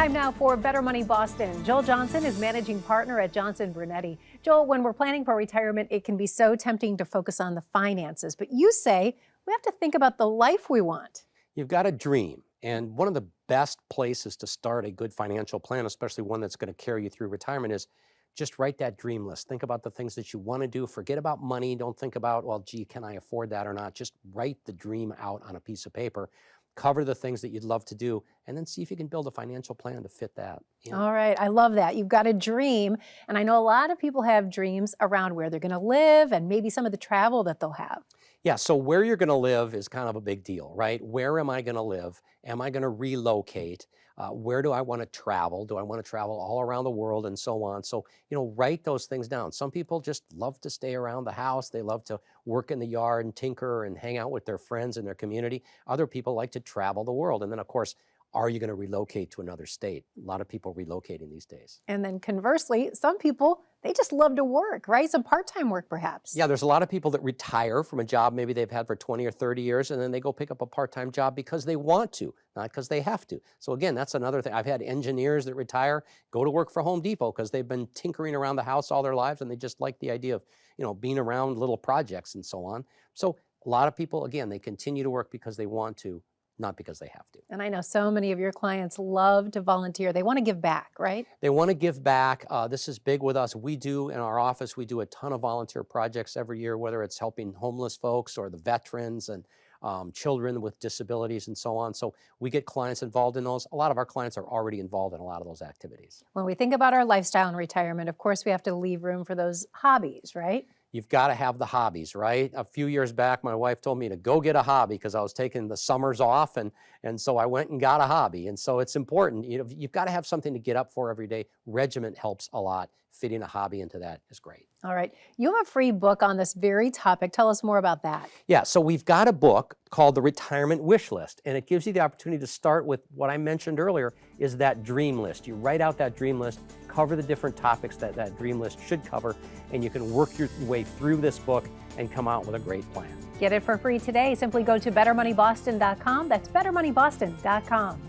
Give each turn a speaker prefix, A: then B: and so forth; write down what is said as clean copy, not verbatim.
A: Time now for Better Money Boston. Joel Johnson is managing partner at Johnson Brunetti. Joel, when we're planning for retirement, it can be so tempting to focus on the finances, but you say we have to think about the life we want.
B: You've got a dream, and one of the best places to start a good financial plan, especially one that's going to carry you through retirement, is just write that dream list. Think about the things that you want to do. Forget about money. Don't think about, well, gee, can I afford that or not? Just write the dream out on a piece of paper. Cover the things that you'd love to do, and then see if you can build a financial plan to fit that.
A: All right, I love that. You've got a dream, and I know a lot of people have dreams around where they're going to live and maybe some of the travel that they'll have.
B: Yeah, so where you're going to live is kind of a big deal, right? Where am I going to live? Am I going to relocate? Where do I want to travel? Do I want to travel all around the world and so on? So, write those things down. Some people just love to stay around the house. They love to work in the yard and tinker and hang out with their friends in their community. Other people like to travel the world. And then, of course, are you going to relocate to another state? A lot of people relocating these days.
A: And then conversely, some people, they just love to work, right? Some part-time work perhaps.
B: Yeah, there's a lot of people that retire from a job maybe they've had for 20 or 30 years, and then they go pick up a part-time job because they want to, not because they have to. So again, that's another thing. I've had engineers that retire, go to work for Home Depot because they've been tinkering around the house all their lives, and they just like the idea of, being around little projects and so on. So a lot of people, again, they continue to work because they want to, not because they have to.
A: And I know so many of your clients love to volunteer. They want to give back, right?
B: They want to give back. This is big with us. We do, in our office, we do a ton of volunteer projects every year, whether it's helping homeless folks or the veterans and children with disabilities and so on. So we get clients involved in those. A lot of our clients are already involved in a lot of those activities.
A: When we think about our lifestyle in retirement, of course, we have to leave room for those hobbies, right?
B: You've got to have the hobbies, right? A few years back, my wife told me to go get a hobby because I was taking the summers off, and so I went and got a hobby. And so it's important. You've got to have something to get up for every day. Regiment helps a lot. Fitting a hobby into that is great.
A: All right. You have a free book on this very topic. Tell us more about that.
B: Yeah, so we've got a book called The Retirement Wish List, and it gives you the opportunity to start with what I mentioned earlier, is that dream list. You write out that dream list, cover the different topics that that dream list should cover, and you can work your way through this book and come out with a great plan.
A: Get it for free today. Simply go to bettermoneyboston.com. That's bettermoneyboston.com.